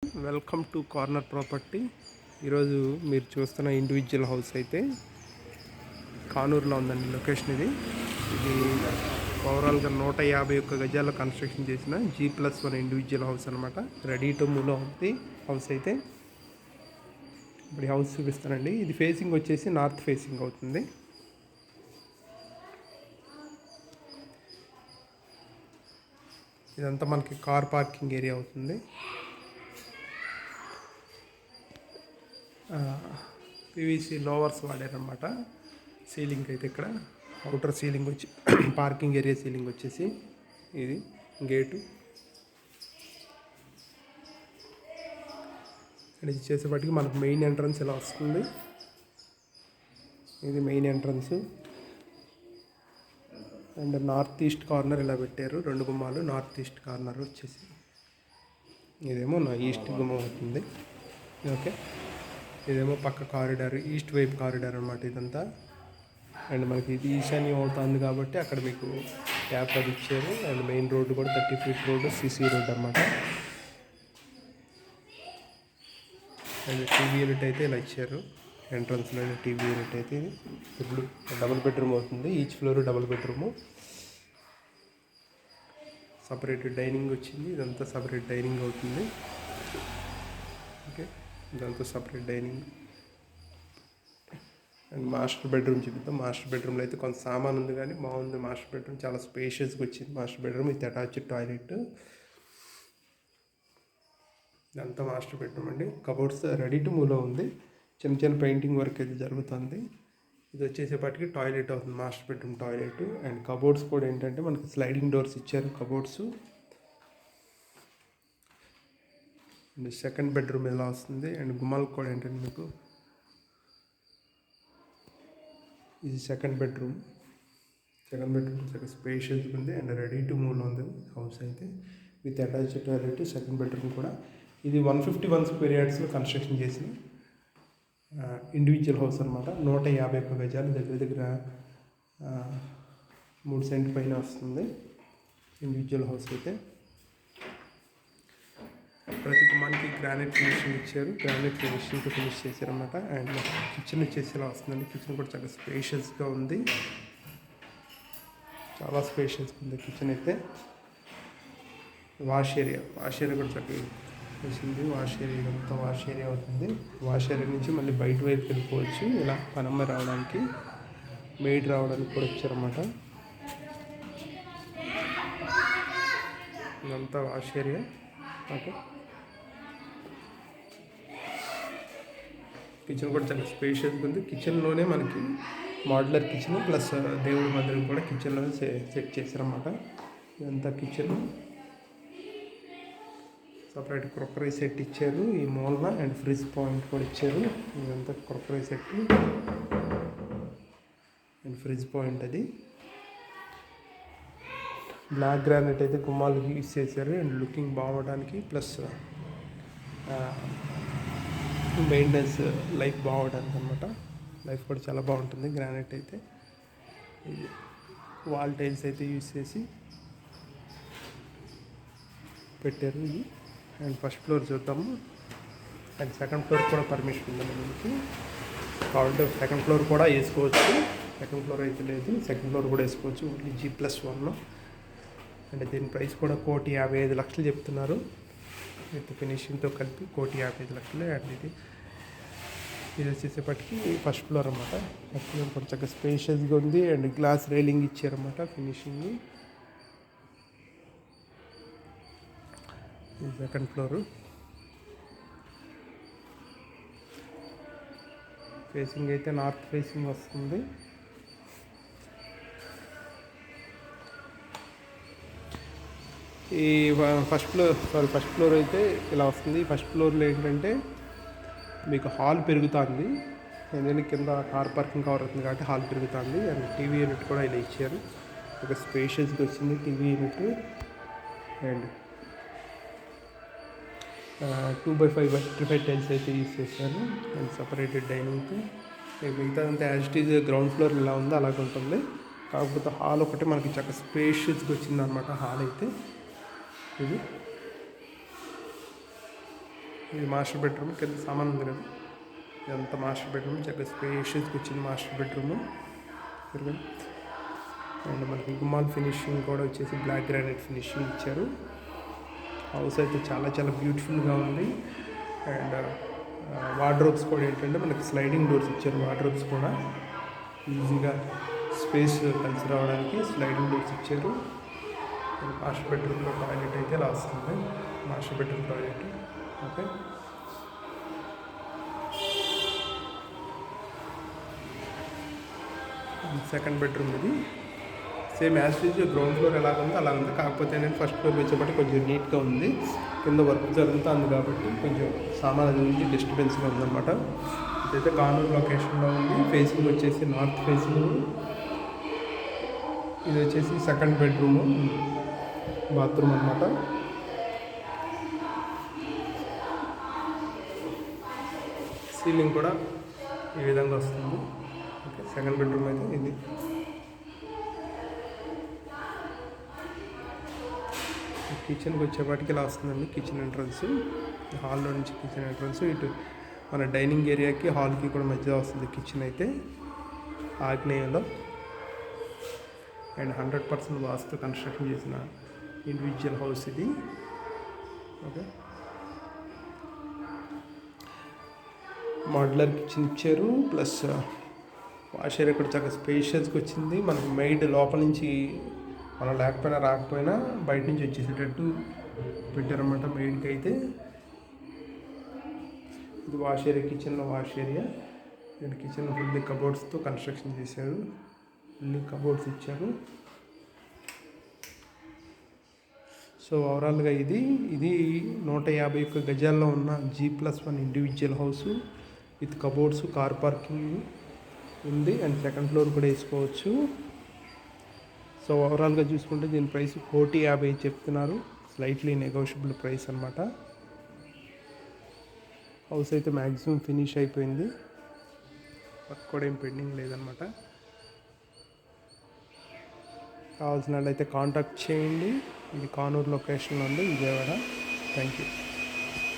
Welcome to corner property. ఈరోజు మీరు చూస్తున్న ఇండివిజువల్ హౌస్ అయితే కానూరులో ఉందండి లొకేషన్. ఇది ఓవరాల్గా 151 గజాల్లో కన్స్ట్రక్షన్ చేసిన G+1 ఇండివిజువల్ హౌస్ అనమాట. రెడీ టు మూవ్లో ఉంది హౌస్ అయితే. ఇప్పుడు హౌస్ చూపిస్తానండి. ఇది ఫేసింగ్ వచ్చేసి నార్త్ ఫేసింగ్ అవుతుంది. ఇదంతా మనకి కార్ పార్కింగ్ ఏరియా అవుతుంది. పీవీసీ లోవర్స్ వాడారనమాట. సీలింగ్ అయితే ఇక్కడ అవుటర్ సీలింగ్ వచ్చి పార్కింగ్ ఏరియా సీలింగ్ వచ్చేసి ఇది గేటు. ఇది చేసేపటికి మనకు మెయిన్ ఎంట్రన్స్ ఇలా వస్తుంది. ఇది main entrance. And north east corner ఇలా పెట్టారు. 2 గుమ్మాలు. నార్త్ ఈస్ట్ కార్నర్ వచ్చేసి ఇదేమో నా ఈస్ట్ గుమ్మం అవుతుంది. ఓకే, ఇదేమో పక్క కారిడార్, ఈస్ట్ వైపు కారిడార్ అనమాట ఇదంతా. అండ్ మనకి ఇది ఈశాన్యం అవుతుంది కాబట్టి అక్కడ మీకు ట్యాప్ అది ఇచ్చారు. అండ్ మెయిన్ రోడ్డు కూడా 30 ఫీట్ రోడ్డు, సిసి రోడ్ అనమాట. అండ్ టీవీ యూనిట్ అయితే ఇలా ఇచ్చారు. ఎంట్రన్స్లో టీవీ యూనిట్ అయితే ఇది ఇప్పుడు డబుల్ బెడ్రూమ్ అవుతుంది. Each floor double bedroom. Separate dining వచ్చింది. ఇదంతా సపరేట్ డైనింగ్ అవుతుంది. ఓకే, ఇదంతా separate dining. And master bedroom చూపిద్దాం. మాస్టర్ బెడ్రూమ్లో అయితే కొంత సామాన్ ఉంది కానీ బాగుంది. మాస్టర్ బెడ్రూమ్ చాలా స్పేషియస్గా వచ్చింది. Master bedroom with attached toilet. ఇదంతా మాస్టర్ బెడ్రూమ్ అండి. కబోర్డ్స్ రెడీ టు మూవ్లో ఉంది. చిన్న చిన్న పెయింటింగ్ వర్క్ అయితే జరుగుతుంది. ఇది వచ్చేసేపటికి టాయిలెట్ అవుతుంది. Master bedroom toilet. And cupboards కూడా ఏంటంటే మనకి స్లైడింగ్ డోర్స్ ఇచ్చారు కబోర్డ్స్. అండ్ సెకండ్ బెడ్రూమ్ ఇలా వస్తుంది. అండ్ గుమ్మాలకు కూడా ఏంటంటే మీకు ఇది సెకండ్ బెడ్రూమ్ చాలా స్పేషియస్గా ఉంది. అండ్ రెడీ టు మూవ్లో ఉంది హౌస్ అయితే with attached toilet. Second bedroom కూడా ఇది 151 స్క్వేర్ యార్డ్స్లో కన్స్ట్రక్షన్ చేసిన ఇండివిజువల్ హౌస్ అనమాట. 151 గజాలు, దగ్గర 3 సెంట్ పైన వస్తుంది ఇండివిజువల్ హౌస్ అయితే. ప్రతి గుమ్మానికి గ్రానైట్ ఫినిషింగ్ ఇచ్చారు. గ్రానైట్ ఫినిషింగ్తో ఫినిష్ చేశారనమాట. అండ్ కిచెన్ వచ్చేసి ఇలా వస్తుందండి. కిచెన్ కూడా చాలా స్పేషియస్గా ఉంది. చాలా స్పేషియస్గా ఉంది కిచెన్ అయితే. వాష్ ఏరియా కూడా చక్కగా వచ్చింది. వాష్ ఏరియా ఇదంతా వాష్ ఏరియా అవుతుంది. వాష్ ఏరియా నుంచి మళ్ళీ బయట వైపు వెళ్ళిపోవచ్చు. ఇలా పనమ్మ రావడానికి, మెయిడ్ రావడానికి కూడా వచ్చారన్నమాట. ఇదంతా వాష్ ఏరియా. ఓకే, కిచెన్ కూడా చాలా స్పేషియస్గా ఉంది. కిచెన్లోనే మనకి మోడ్యులర్ కిచెన్ ప్లస్ దేవుడి మందిరం కూడా కిచెన్లోనే సెట్ చేశారన్నమాట. ఇదంతా కిచెన్. సపరేట్ క్రొక్కరీ సెట్ ఇచ్చారు ఈ మూలన. అండ్ ఫ్రిడ్జ్ పాయింట్ కూడా ఇచ్చారు. ఇదంతా crockery set and fridge point. అది బ్లాక్ గ్రానైట్ అయితే గుమ్మాలకి యూజ్ చేశారు. అండ్ లుకింగ్ బాగుండడానికి ప్లస్ మెయింటెనెన్స్ లైఫ్ బాగుండడానికి అనమాట. లైఫ్ కూడా చాలా బాగుంటుంది గ్రానైట్ అయితే. వాల్ టైల్స్ అయితే యూజ్ చేసి పెట్టారు ఇది. అండ్ ఫస్ట్ ఫ్లోర్ చూద్దాము. అండ్ సెకండ్ ఫ్లోర్ కూడా పర్మిషన్ ఉందండి మనకి. కాబట్టి సెకండ్ ఫ్లోర్ కూడా వేసుకోవచ్చు. సెకండ్ ఫ్లోర్ అయితే లేదు, సెకండ్ ఫ్లోర్ కూడా వేసుకోవచ్చు. Only G+1. అండ్ దీని ప్రైస్ కూడా 1,55,00,000 చెప్తున్నారు. విత్ ఫినిషింగ్తో కలిపి 1,55,00,000. అండ్ ఇది వచ్చేసేపటికి ఫస్ట్ ఫ్లోర్ అన్నమాట. ఫస్ట్ ఫ్లోర్ కొంచెం స్పేషియస్గా ఉంది. అండ్ గ్లాస్ రైలింగ్ ఇచ్చారన్నమాట ఫినిషింగ్. ఇది సెకండ్ ఫ్లోరు. ఫేసింగ్ అయితే నార్త్ ఫేసింగ్ వస్తుంది. ఈ ఫస్ట్ ఫ్లోర్ అయితే ఇలా వస్తుంది. ఫస్ట్ ఫ్లోర్లో ఏంటంటే మీకు హాల్ పెరుగుతుంది. ఎందుకంటే కింద కార్ పార్కింగ్ కవర్ అవుతుంది కాబట్టి హాల్ పెరుగుతుంది. అండ్ టీవీ యూనిట్ కూడా ఇలా ఇచ్చారు. ఒక స్పేషియస్గా వచ్చింది TV unit. And 2x5 vitrified tiles అయితే యూజ్ చేశారు. And separated dining. మిగతా అంతా as it is ground floor ఇలా ఉంది అలాగే ఉంటుంది. కాకపోతే హాల్ ఒకటి మనకి చక్కగా స్పేషియస్గా వచ్చింది అనమాట హాల్ అయితే. ఇది ఇది మాస్టర్ బెడ్రూమ్, కింద సామాన్ ఉంది కదా, ఇదంతా మాస్టర్ బెడ్రూమ్. చక్కగా స్పేషియస్కి వచ్చింది మాస్టర్ బెడ్రూమ్. అండ్ మనకి గుమ్మాల్ ఫినిషింగ్ కూడా వచ్చేసి బ్లాక్ గ్రానైట్ ఫినిషింగ్ ఇచ్చారు. హౌస్ అయితే చాలా చాలా బ్యూటిఫుల్గా ఉంది. అండ్ వార్డ్రోబ్స్ కూడా ఏంటంటే మనకి స్లైడింగ్ డోర్స్ ఇచ్చారు. వార్డ్రోబ్స్ కూడా ఈజీగా స్పేస్ కలిసి రావడానికి స్లైడింగ్ డోర్స్ ఇచ్చారు. మాస్టర్ బెడ్రూమ్లో టాయిలెట్ అయితే ఇలా వస్తుంది. Master bedroom toilet. Okay, second bedroom ఇది. Same as usual ground floor ఎలా ఉందో అలా ఉంది. కాకపోతే నేను ఫస్ట్ ఫ్లోర్ వచ్చేప్పటి కొంచెం నీట్గా ఉంది. కింద వర్క్ జరుగుతుంది కాబట్టి కొంచెం సామాన్ అది నుంచి డిస్టర్బెన్స్గా ఉందన్నమాట. ఇదైతే కానూరు లొకేషన్లో ఉంది. ఫేసింగ్ వచ్చేసి నార్త్ ఫేసింగ్. ఇది వచ్చేసి సెకండ్ బెడ్రూము, బాత్రూమ్ అనమాట. సీలింగ్ కూడా ఈ విధంగా వస్తుంది. ఓకే, సెకండ్ బెడ్రూమ్ అయితే ఇది. కిచెన్కి వచ్చేపాటికి ఇలా వస్తుందండి కిచెన్ ఎంట్రన్స్. హాల్లో నుంచి కిచెన్ ఎంట్రన్స్. ఇటు మన డైనింగ్ ఏరియాకి హాల్కి కూడా మధ్యలో వస్తుంది కిచెన్ అయితే ఆగ్నేయంలో. అండ్ 100% వాస్తు కన్స్ట్రక్షన్ చేసిన ఇండివిజువల్ హౌస్ ఇది. ఓకే, మాడ్యులర్ కిచెన్ ఇచ్చారు. ప్లస్ వాష్ ఏరియా కూడా చాలా స్పేషియస్గా వచ్చింది. మనకు మెయిడ్ లోపల నుంచి మనం లేకపోయినా రాకపోయినా బయట నుంచి వచ్చేసేటట్టు పెట్టారన్నమాట మెయిడ్కి అయితే. ఇది వాష్ ఏరియా, కిచెన్లో wash area. And kitchen fully కబోర్డ్స్తో కన్స్ట్రక్షన్ చేశారు. ఫుల్లీ కబోర్డ్స్ ఇచ్చారు. సో ఓవరాల్గా ఇది 151 గజాల్లో ఉన్న G+1 individual house with cupboards, car parking ఉంది. అండ్ సెకండ్ ఫ్లోర్ కూడా వేసుకోవచ్చు. సో ఓవరాల్గా చూసుకుంటే దీని ప్రైస్ 1,50,000 చెప్తున్నారు. స్లైట్లీ నెగోషియబుల్ ప్రైస్ అనమాట. హౌస్ అయితే మ్యాక్సిమం ఫినిష్ అయిపోయింది. వర్క్ కూడా ఏం పెండింగ్ లేదనమాట. కావాల్సిన వాళ్ళైతే కాంటాక్ట్ చేయండి. ఇది కానూరు లొకేషన్లో ఉంది, విజయవాడ. Thank you.